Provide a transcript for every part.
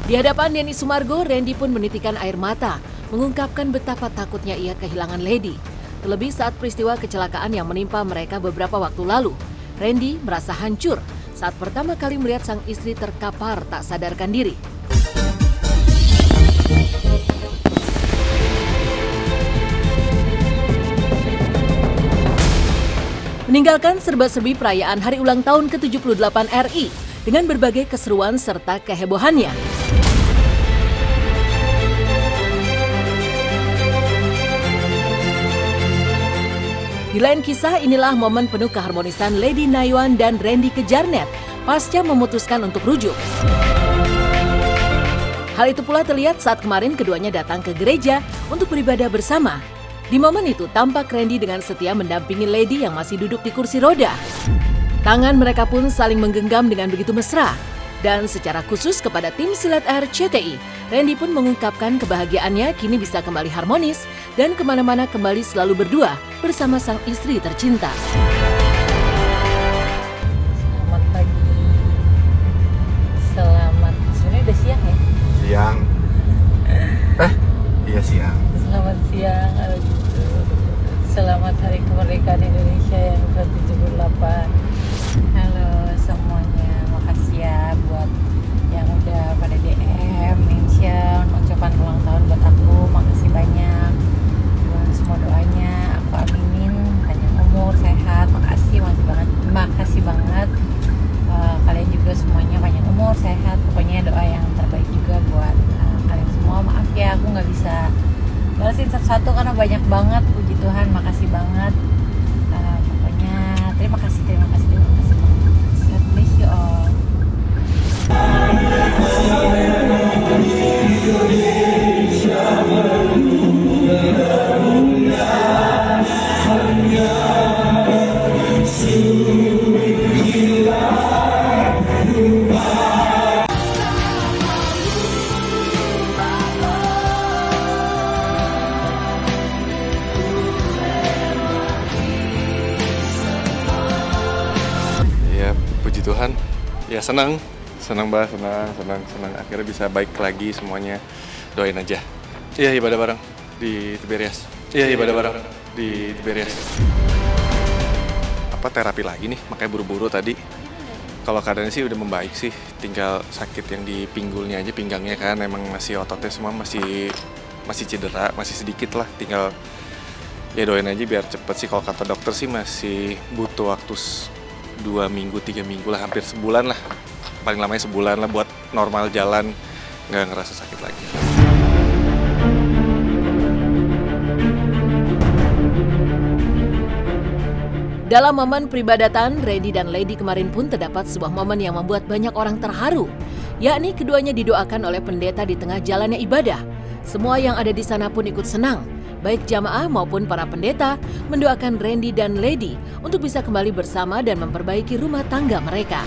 Di hadapan Denny Sumargo, Randy pun menitikan air mata, mengungkapkan betapa takutnya ia kehilangan Lady. Terlebih saat peristiwa kecelakaan yang menimpa mereka beberapa waktu lalu. Randy merasa hancur saat pertama kali melihat sang istri terkapar tak sadarkan diri. Meninggalkan serba-serbi perayaan hari ulang tahun ke-78 RI dengan berbagai keseruan serta kehebohannya. Di lain kisah, inilah momen penuh keharmonisan Lady Naywan dan Randy Kejarnet pasca memutuskan untuk rujuk. Hal itu pula terlihat saat kemarin keduanya datang ke gereja untuk beribadah bersama. Di momen itu tampak Randy dengan setia mendampingi Lady yang masih duduk di kursi roda. Tangan mereka pun saling menggenggam dengan begitu mesra. Dan secara khusus kepada tim silat RCTI, Randy pun mengungkapkan kebahagiaannya kini bisa kembali harmonis dan kemana-mana kembali selalu berdua bersama sang istri tercinta. Selamat pagi. Sebenarnya udah siang ya? Siang. Iya siang. Selamat siang. Selamat Hari Kemerdekaan Indonesia yang ke-78. Halo semuanya, makasih ya buat yang udah pada DM, mention, ucapan ulang tahun buat aku. Makasih banyak buat semua doanya, aku aminin panjang umur, sehat. Makasih banget. Kalian juga semuanya panjang umur, sehat. Pokoknya doa yang terbaik juga buat kalian semua. Maaf ya aku nggak bisa balasin satu-satu karena banyak banget. Puji Tuhan, makasih banget. Pokoknya terima kasih banget. God bless you all. Ya puji Tuhan. Ya senang Mbak, senang akhirnya bisa baik lagi semuanya. Doain aja. Iya ibadah bareng di Tiberias. Apa terapi lagi nih, makanya buru-buru tadi. Kalau keadaannya sih udah membaik sih, tinggal sakit yang di pinggulnya aja, pinggangnya kan emang masih ototnya semua masih cedera, masih sedikit lah, tinggal ya doain aja biar cepet sih. Kalau kata dokter sih masih butuh waktu 2 minggu, 3 minggu lah, hampir sebulan lah, paling lamanya sebulan lah buat normal jalan, nggak ngerasa sakit lagi. Dalam momen peribadatan, Randy dan Lady kemarin pun terdapat sebuah momen yang membuat banyak orang terharu, yakni keduanya didoakan oleh pendeta di tengah jalannya ibadah. Semua yang ada di sana pun ikut senang, baik jamaah maupun para pendeta mendoakan Randy dan Lady untuk bisa kembali bersama dan memperbaiki rumah tangga mereka.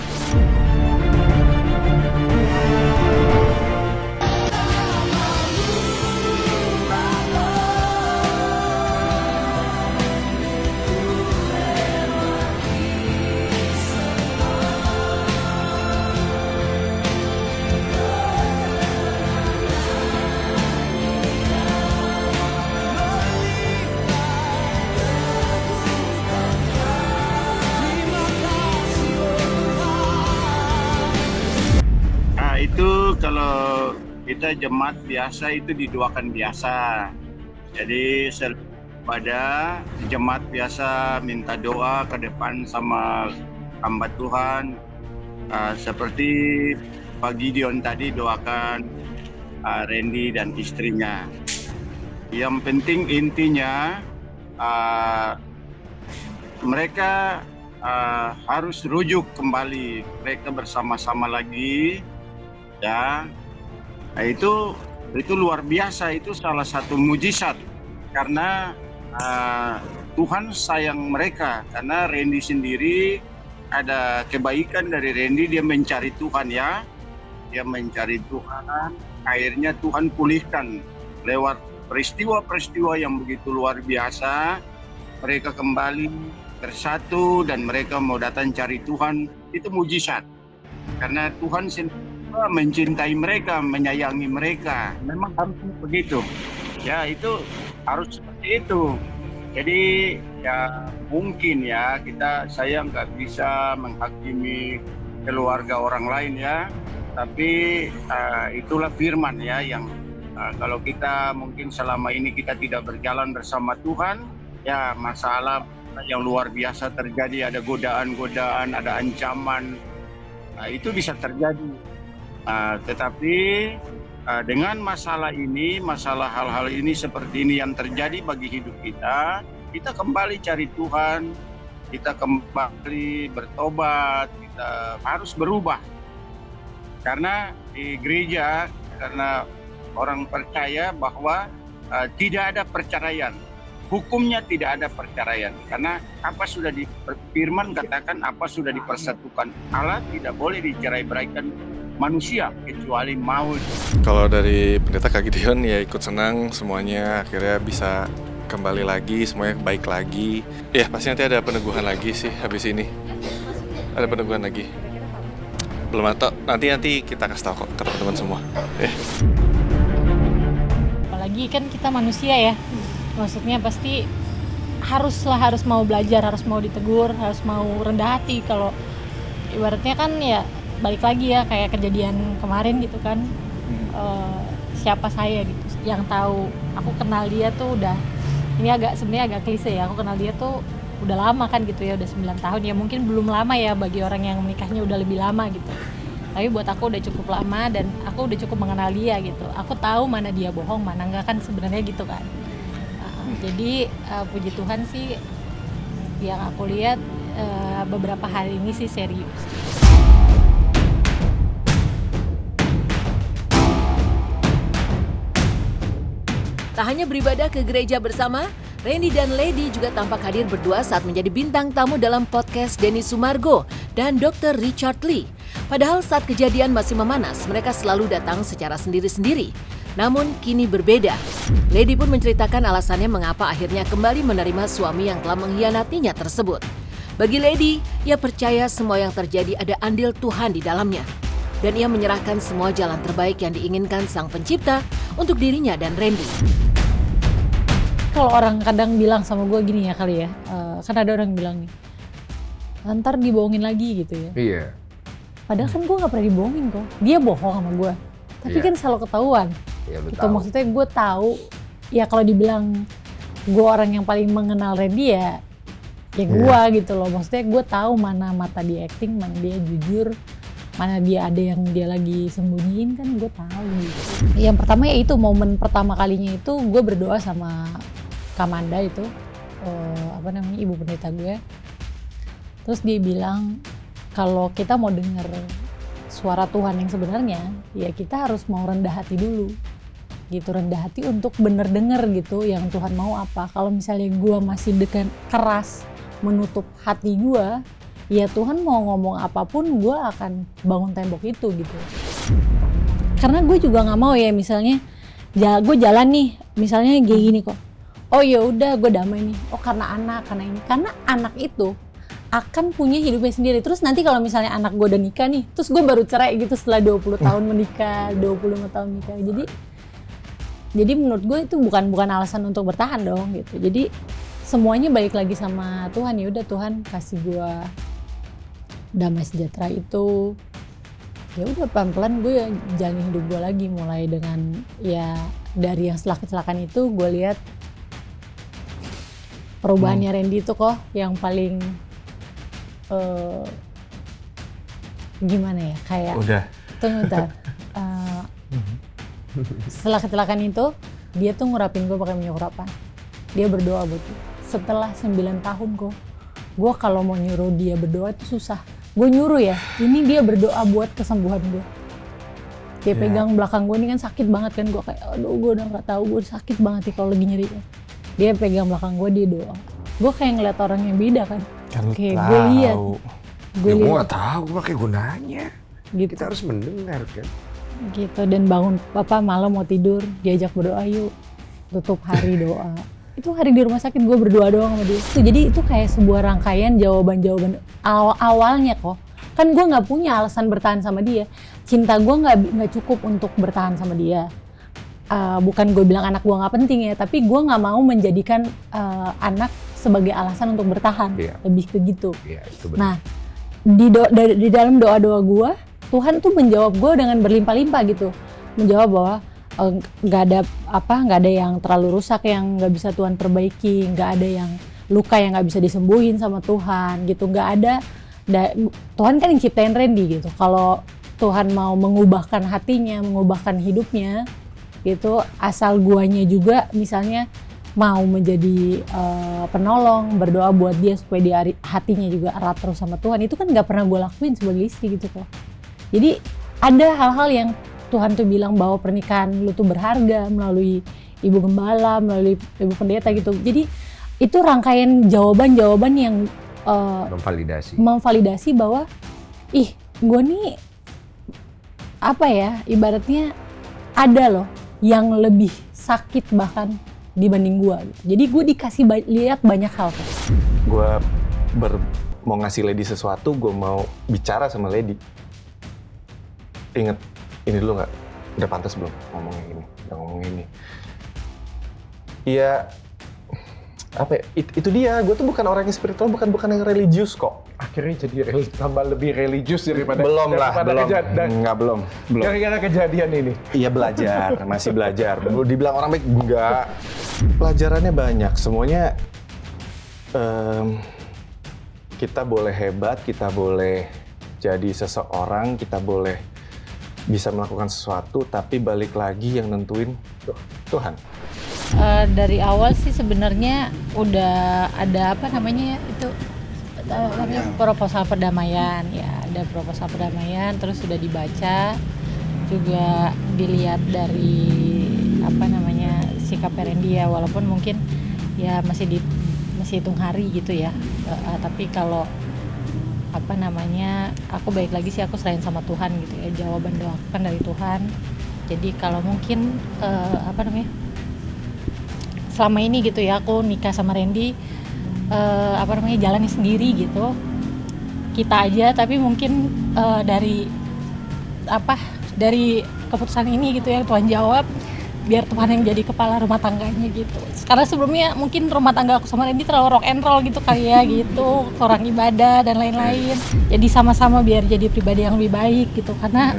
Itu kalau kita jemaat biasa itu didoakan biasa. Jadi pada jemaat biasa minta doa ke depan sama hamba Tuhan. Seperti Pak Gideon tadi doakan Randy dan istrinya. Yang penting intinya mereka harus rujuk kembali, mereka bersama-sama lagi. Ya, itu luar biasa, itu salah satu mujizat karena Tuhan sayang mereka, karena Randy sendiri ada kebaikan dari Randy, dia mencari Tuhan ya, dia mencari Tuhan, akhirnya Tuhan pulihkan lewat peristiwa-peristiwa yang begitu luar biasa, mereka kembali bersatu dan mereka mau datang cari Tuhan, itu mujizat karena Tuhan sendiri mencintai mereka, menyayangi mereka. Memang harus begitu. Ya, itu harus seperti itu. Jadi ya mungkin ya saya nggak bisa menghakimi keluarga orang lain ya. Tapi itulah firman ya yang kalau kita mungkin selama ini kita tidak berjalan bersama Tuhan, ya masalah yang luar biasa terjadi, ada godaan-godaan, ada ancaman, itu bisa terjadi. Tetapi dengan masalah hal-hal ini seperti ini yang terjadi bagi hidup kita kembali cari Tuhan, kita kembali bertobat, kita harus berubah. Karena di gereja, karena orang percaya bahwa tidak ada perceraian. Hukumnya tidak ada perceraian. Karena apa sudah firman katakan, apa sudah dipersatukan Allah tidak boleh dicerai-beraikan manusia kecuali maut. Kalau dari pendeta Kak Gideon ya ikut senang semuanya akhirnya bisa kembali lagi, semuanya baik lagi. Ya pasti nanti ada peneguhan lagi sih habis ini. Ada peneguhan lagi. Belum atau nanti kita kasih tahu kok ke teman-teman semua. Apalagi kan kita manusia ya. Maksudnya pasti harus mau belajar, harus mau ditegur, harus mau rendah hati. Kalau ibaratnya kan ya balik lagi ya kayak kejadian kemarin gitu kan. Siapa saya gitu yang tahu. Aku kenal dia tuh udah, ini sebenarnya agak klise ya, aku kenal dia tuh udah lama kan gitu ya, udah 9 tahun ya, mungkin belum lama ya bagi orang yang menikahnya udah lebih lama gitu, tapi buat aku udah cukup lama dan aku udah cukup mengenal dia gitu. Aku tahu mana dia bohong, mana enggak kan sebenarnya gitu kan. Jadi puji Tuhan sih yang aku lihat beberapa hari ini sih serius. Tak hanya beribadah ke gereja bersama, Randy dan Lady juga tampak hadir berdua saat menjadi bintang tamu dalam podcast Denny Sumargo dan Dr. Richard Lee. Padahal saat kejadian masih memanas, mereka selalu datang secara sendiri-sendiri. Namun kini berbeda. Lady pun menceritakan alasannya mengapa akhirnya kembali menerima suami yang telah mengkhianatinya tersebut. Bagi Lady, ia percaya semua yang terjadi ada andil Tuhan di dalamnya. Dan ia menyerahkan semua jalan terbaik yang diinginkan Sang Pencipta untuk dirinya dan Randy. Kalau orang kadang bilang sama gue gini ya kali ya, kan ada orang bilang nih, ntar dibohongin lagi gitu ya. Iya. Padahal kan gue gak pernah dibohongin kok, dia bohong sama gue. Tapi kan selalu ketahuan. Iya, lu gitu, tahu. maksudnya gue tahu, ya kalau dibilang gue orang yang paling mengenal Randy ya gue gitu loh. Maksudnya gue tahu mana mata dia acting, mana dia jujur, mana dia ada yang dia lagi sembunyiin, kan gue tahu gitu. Yang pertama ya itu, momen pertama kalinya itu gue berdoa sama Kamanda itu, ibu pendeta gue. Terus dia bilang kalau kita mau dengar suara Tuhan yang sebenarnya, ya kita harus mau rendah hati dulu. Gitu, rendah hati untuk bener denger gitu yang Tuhan mau apa. Kalau misalnya gue masih dengan keras menutup hati gue, ya Tuhan mau ngomong apapun gue akan bangun tembok itu gitu. Karena gue juga nggak mau ya misalnya gue jalan nih misalnya kayak gini kok, oh ya udah gue damai nih, oh karena anak itu akan punya hidupnya sendiri. Terus nanti kalau misalnya anak gue udah nikah nih, terus gue baru cerai gitu setelah 20 tahun menikah, 25 tahun nikah. Jadi menurut gue itu bukan alasan untuk bertahan dong gitu. Jadi semuanya balik lagi sama Tuhan. Ya udah Tuhan kasih gue damai sejahtera itu. Ya udah pelan-pelan gue jalanin hidup gue lagi, mulai dengan ya dari yang setelah kecelakaan itu gue lihat perubahannya Randy itu kok yang paling gimana ya, kayak udah tunggu bentar. Setelah kecelakaan itu dia tuh ngurapin gue pakai minyak urapan, dia berdoa buat gue. Setelah 9 tahun kok gue kalau mau nyuruh dia berdoa itu susah. Gue nyuruh ya, ini dia berdoa buat kesembuhan gue. Dia pegang belakang gue, ini kan sakit banget kan, gue kayak aduh gue udah gak tahu, gue sakit banget nih kalau lagi nyeri. Dia pegang belakang gue, dia doa. Gue kayak ngeliat orang yang beda kan. Kayak gue lihat. Gue gak tahu pakai gunanya. Gitu. Kita harus mendengar kan. Gitu, dan bangun malam mau tidur diajak berdoa, yuk tutup hari doa. Itu hari di rumah sakit gue berdoa doang sama dia. Jadi itu kayak sebuah rangkaian jawaban awalnya kok. Kan gue nggak punya alasan bertahan sama dia. cinta gue nggak cukup untuk bertahan sama dia. Bukan gue bilang anak gue nggak penting ya, tapi gue nggak mau menjadikan anak sebagai alasan untuk bertahan. Lebih ke gitu. Itu benar. Nah, di dalam doa-doa gue, Tuhan tuh menjawab gue dengan berlimpah-limpah gitu. Menjawab bahwa nggak ada yang terlalu rusak yang nggak bisa Tuhan perbaiki, nggak ada yang luka yang nggak bisa disembuhin sama Tuhan gitu. Nggak ada. Tuhan kan yang ciptain Randy gitu. Kalau Tuhan mau mengubahkan hatinya, mengubahkan hidupnya gitu, asal guanya juga misalnya mau menjadi penolong, berdoa buat dia supaya dia hatinya juga erat terus sama Tuhan, itu kan nggak pernah gue lakuin sebagai istri gitu kok. Jadi ada hal-hal yang Tuhan tuh bilang bahwa pernikahan lu tuh berharga melalui ibu gembala, melalui ibu pendeta gitu. Jadi itu rangkaian jawaban-jawaban yang memvalidasi bahwa gue nih apa ya, ibaratnya ada loh yang lebih sakit bahkan dibanding gue. Jadi gue dikasih lihat banyak hal. Gue mau ngasih Lady sesuatu, gue mau bicara sama Lady. Ingat, ini dulu nggak? Udah pantas belum ngomongin ini? Udah ngomongin ini. Iya, apa ya? Itu dia. Gue tuh bukan orang yang spiritual, bukan yang religius kok. Akhirnya jadi tambah lebih religius daripada belum. Gara-gara kejadian ini. Iya, belajar, masih belajar. Dibilang orang baik enggak. Pelajarannya banyak. Semuanya kita boleh hebat, kita boleh jadi seseorang, kita boleh bisa melakukan sesuatu, tapi balik lagi yang nentuin Tuhan. Dari awal sih sebenarnya udah ada proposal perdamaian ya, ada proposal perdamaian, terus sudah dibaca, juga dilihat dari sikap Randy ya, walaupun mungkin ya masih hitung hari gitu ya, tapi kalau aku baik lagi sih, aku serahin sama Tuhan gitu ya, jawaban doaku kan dari Tuhan. Jadi kalau mungkin selama ini gitu ya, aku nikah sama Randy jalannya sendiri gitu, kita aja, tapi mungkin dari keputusan ini gitu ya, Tuhan jawab biar Tuhan yang jadi kepala rumah tangganya gitu. Karena sebelumnya mungkin rumah tangga aku sama Randy terlalu rock and roll gitu kali ya gitu, kurang ibadah dan lain-lain. Jadi sama-sama biar jadi pribadi yang lebih baik gitu, karena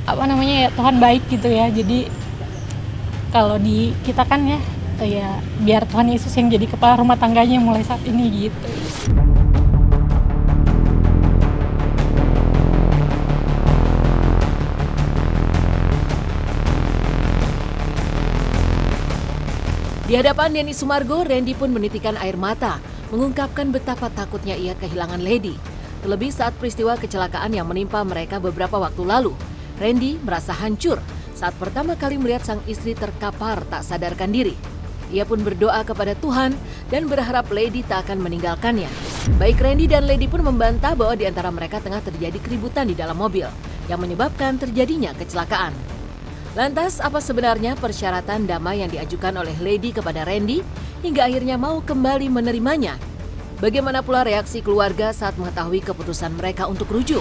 ya Tuhan baik gitu ya. Jadi kalau di kita kan ya biar Tuhan Yesus yang jadi kepala rumah tangganya mulai saat ini gitu. Di hadapan Denny Sumargo, Randy pun menitikan air mata, mengungkapkan betapa takutnya ia kehilangan Lady. Terlebih saat peristiwa kecelakaan yang menimpa mereka beberapa waktu lalu, Randy merasa hancur saat pertama kali melihat sang istri terkapar tak sadarkan diri. Ia pun berdoa kepada Tuhan dan berharap Lady tak akan meninggalkannya. Baik Randy dan Lady pun membantah bahwa di antara mereka tengah terjadi keributan di dalam mobil yang menyebabkan terjadinya kecelakaan. Lantas, apa sebenarnya persyaratan damai yang diajukan oleh Lady kepada Randy hingga akhirnya mau kembali menerimanya? Bagaimana pula reaksi keluarga saat mengetahui keputusan mereka untuk rujuk?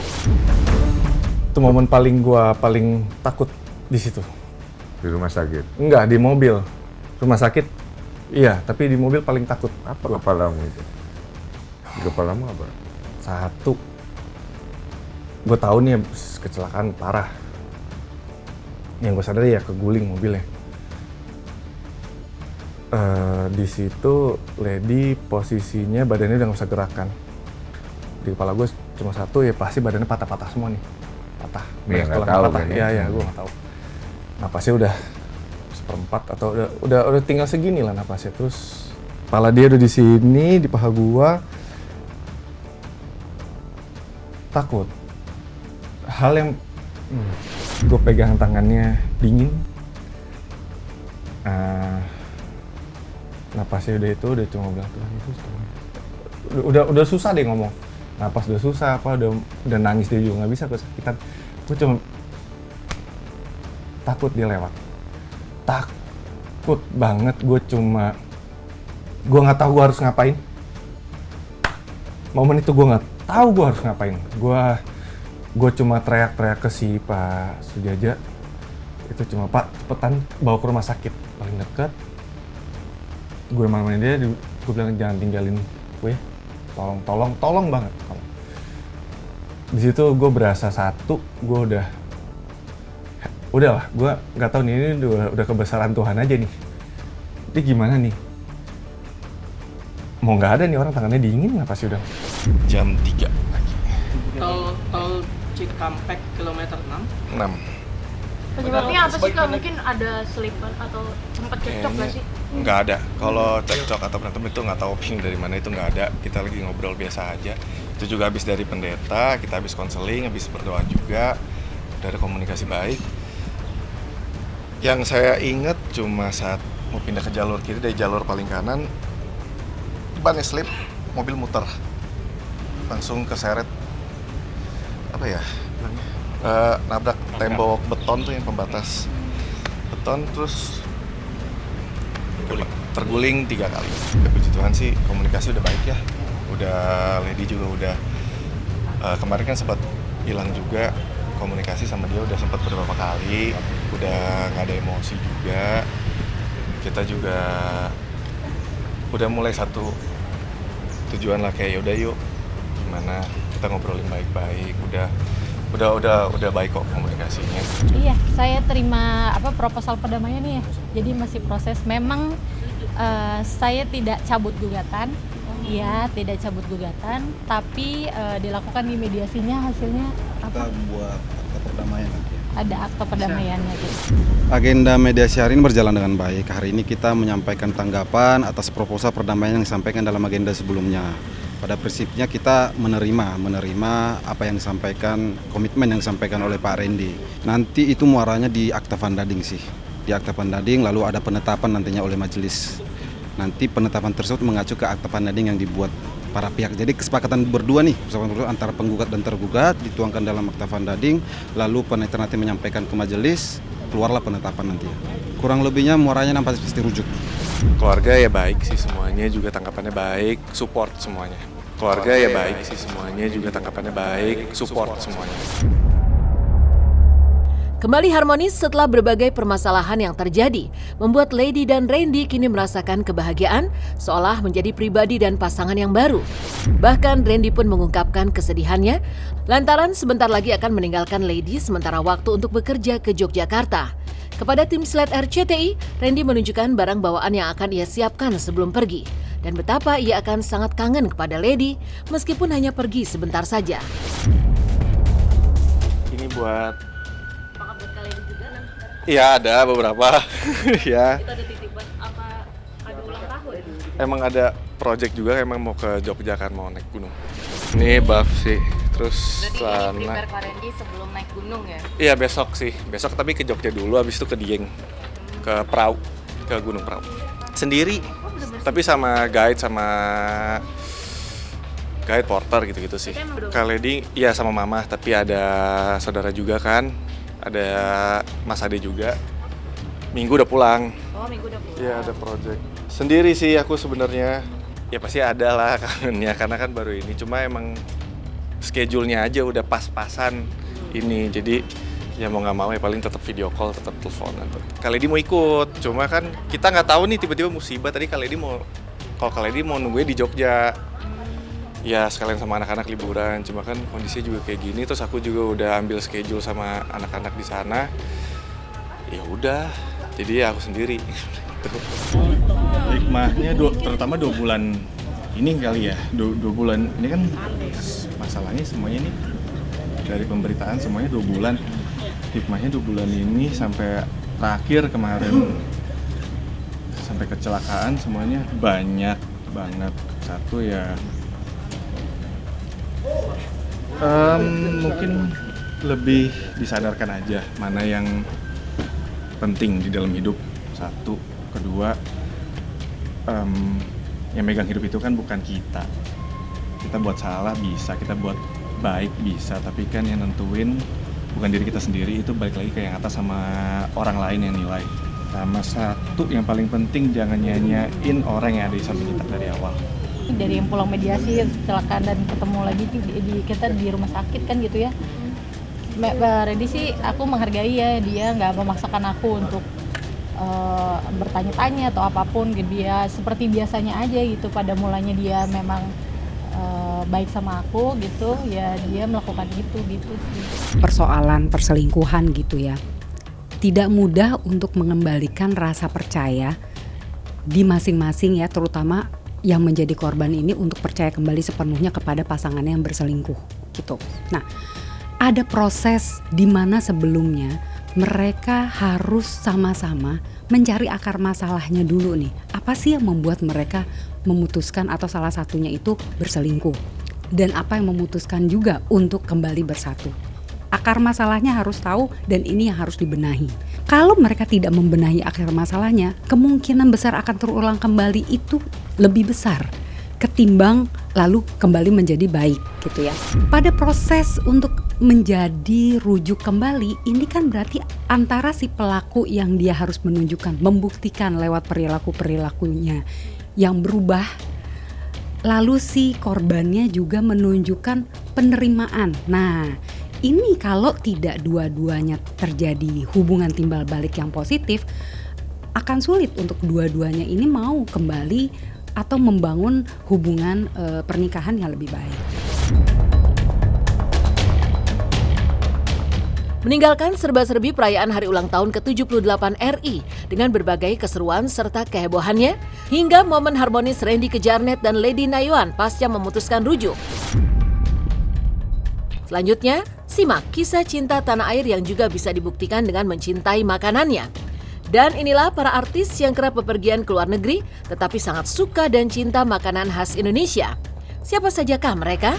Itu momen paling takut di situ. Di rumah sakit? Enggak, di mobil. Rumah sakit, iya, tapi di mobil paling takut. Apa kepalamu itu? Di kepalamu apa? Satu, gue tahu nih kecelakaan parah. Yang gue sadar ya keguling mobilnya. Di situ Lady posisinya badannya udah nggak bisa gerakan. Di kepala gue cuma satu, ya pasti badannya patah-patah semua nih. Patah. Ya nggak tahu kan? Iya, gue nggak tahu. Napasnya udah 1/4 atau udah tinggal segini lah napasnya. Terus kepala dia udah di sini, di paha gue. Takut. Hal yang gue pegang tangannya dingin, napasnya udah cuma bilang Tuhan Yesus, udah susah deh ngomong, napas udah susah, udah nangis dia juga nggak bisa, kesakitan. Gue cuma takut dia lewat, takut banget. Gue nggak tahu gue harus ngapain. Momen itu gue nggak tahu gue harus ngapain. Gue Gue cuma teriak-teriak ke si Pak Sujaja. Itu cuma, Pak, cepetan bawa ke rumah sakit paling dekat. Gue marahin dia, gue bilang jangan tinggalin gue. Tolong banget. Di situ gue berasa satu, gue udahlah, gue nggak tahu nih, ini udah kebesaran Tuhan aja nih. Ini gimana nih? Mau nggak ada nih orang tangannya dingin nggak pasti udah. Jam 3 pagi. Tol Cikampek kilometer 6. Penyebabnya apa sih Kak? Mungkin ada selipan atau sempat cekcok nggak sih? Nggak ada. Kalau cekcok atau berantem itu nggak tahu ping dari mana, itu nggak ada. Kita lagi ngobrol biasa aja. Itu juga habis dari pendeta, kita habis konseling, habis berdoa juga. Udah ada komunikasi baik. Yang saya ingat cuma saat mau pindah ke jalur kiri dari jalur paling kanan, bannya slip, mobil muter. Langsung keseret apa ya? Nabrak tembok beton tuh yang pembatas beton, terus terguling 3 kali. Puji Tuhan sih komunikasi udah baik ya, udah Lady juga udah kemarin kan sempat hilang juga komunikasi sama dia, udah sempat beberapa kali, udah nggak ada emosi juga. Kita juga udah mulai satu tujuan lah, kayak yaudah yuk gimana kita ngobrolin baik-baik, udah baik kok komunikasinya. Iya, saya terima proposal perdamaian nih ya. Jadi masih proses. Memang saya tidak cabut gugatan. Iya, tidak cabut gugatan, tapi dilakukan di mediasinya, hasilnya apa? Kita buat akta perdamaian nanti. Ada akta perdamaiannya gitu. Agenda mediasi hari ini berjalan dengan baik. Hari ini kita menyampaikan tanggapan atas proposal perdamaian yang disampaikan dalam agenda sebelumnya. Pada prinsipnya kita menerima apa yang disampaikan, komitmen yang disampaikan oleh Pak Randy. Nanti itu muaranya di akta vandading sih. Di akta vandading lalu ada penetapan nantinya oleh majelis. Nanti penetapan tersebut mengacu ke akta vandading yang dibuat para pihak. Jadi kesepakatan berdua nih, antara penggugat dan tergugat dituangkan dalam akta vandading, lalu penetapan nanti menyampaikan ke majelis, keluarlah penetapan nanti. Kurang lebihnya muaranya pasti rujuk. Keluarga ya baik sih semuanya, juga tanggapannya baik, support semuanya. Keluarga ya baik sih semuanya, juga tanggapannya baik, support semuanya. Kembali harmonis setelah berbagai permasalahan yang terjadi, membuat Lady dan Randy kini merasakan kebahagiaan seolah menjadi pribadi dan pasangan yang baru. Bahkan Randy pun mengungkapkan kesedihannya lantaran sebentar lagi akan meninggalkan Lady sementara waktu untuk bekerja ke Yogyakarta. Kepada tim Sled RCTI, Randy menunjukkan barang bawaan yang akan ia siapkan sebelum pergi dan betapa ia akan sangat kangen kepada Lady meskipun hanya pergi sebentar saja. Ini buat Apakah buat kalian juga nanti? iya ada beberapa. Ya. Itu ada titipan apa ada ulang tahun? Emang ada project juga, emang mau ke Jogja kan, mau naik gunung. Ini buff sih, terus Berarti ini celana. prepare Kak Randy sebelum naik gunung ya? Iya besok sih, besok tapi ke Jogja dulu, habis itu ke Dieng, ke Prau, ke Gunung Prau. Sendiri, tapi sama guide porter gitu-gitu sih. Kak Lady, iya sama mama, tapi ada saudara juga kan, ada Mas Ade juga. Minggu udah pulang. Oh, minggu udah pulang. Iya ada project. Sendiri sih aku sebenarnya. Ya pasti ada lah kangennya karena kan baru ini. Cuma emang schedule-nya aja udah pas-pasan ini. Jadi ya mau nggak mau ya paling tetap video call, tetap teleponan. Kak Lady mau ikut. Cuma kan kita nggak tahu nih tiba-tiba musibah. Tadi Kak Lady mau nungguin di Jogja. Ya sekalian sama anak-anak liburan. Cuma kan kondisinya juga kayak gini. Terus aku juga udah ambil schedule sama anak-anak di sana. Ya udah. Jadi aku sendiri. Hikmahnya terutama 2 bulan ini kali ya, 2 bulan ini kan masalahnya semuanya nih dari pemberitaan semuanya 2 bulan. Hikmahnya 2 bulan ini sampai terakhir kemarin sampai kecelakaan semuanya banyak banget. Satu ya mungkin lebih disadarkan aja mana yang penting di dalam hidup. Satu, kedua, yang megang hidup itu kan bukan kita. Kita buat salah bisa, kita buat baik bisa, tapi kan yang nentuin bukan diri kita sendiri, itu balik lagi ke yang atas sama orang lain yang nilai. Sama satu yang paling penting, jangan nyanyain orang yang ada di samping kita dari awal. Dari yang pulang mediasi kecelakaan dan ketemu lagi kita di rumah sakit kan gitu ya. Randy sih aku menghargai ya, dia nggak memaksakan aku untuk bertanya-tanya atau apapun. Dia seperti biasanya aja gitu. Pada mulanya dia memang baik sama aku gitu, ya dia melakukan gitu. Persoalan perselingkuhan gitu ya, tidak mudah untuk mengembalikan rasa percaya di masing-masing ya, terutama yang menjadi korban ini untuk percaya kembali sepenuhnya kepada pasangannya yang berselingkuh gitu. Nah, ada proses di mana sebelumnya mereka harus sama-sama mencari akar masalahnya dulu nih. Apa sih yang membuat mereka memutuskan atau salah satunya itu berselingkuh? Dan apa yang memutuskan juga untuk kembali bersatu? Akar masalahnya harus tahu dan ini yang harus dibenahi. Kalau mereka tidak membenahi akar masalahnya, kemungkinan besar akan terulang kembali itu lebih besar ketimbang lalu kembali menjadi baik gitu ya. Pada proses untuk menjadi rujuk kembali, ini kan berarti antara si pelaku yang dia harus menunjukkan, membuktikan lewat perilaku-perilakunya yang berubah, lalu si korbannya juga menunjukkan penerimaan. Nah, ini kalau tidak dua-duanya terjadi hubungan timbal balik yang positif, akan sulit untuk dua-duanya ini mau kembali atau membangun hubungan pernikahan yang lebih baik. Meninggalkan serba-serbi perayaan hari ulang tahun ke-78 RI dengan berbagai keseruan serta kehebohannya, hingga momen harmonis Randy Kejarnet dan Lady Nayuan pasca memutuskan rujuk. Selanjutnya, simak kisah cinta tanah air yang juga bisa dibuktikan dengan mencintai makanannya. Dan inilah para artis yang kerap bepergian ke luar negeri, tetapi sangat suka dan cinta makanan khas Indonesia. Siapa sajakah mereka?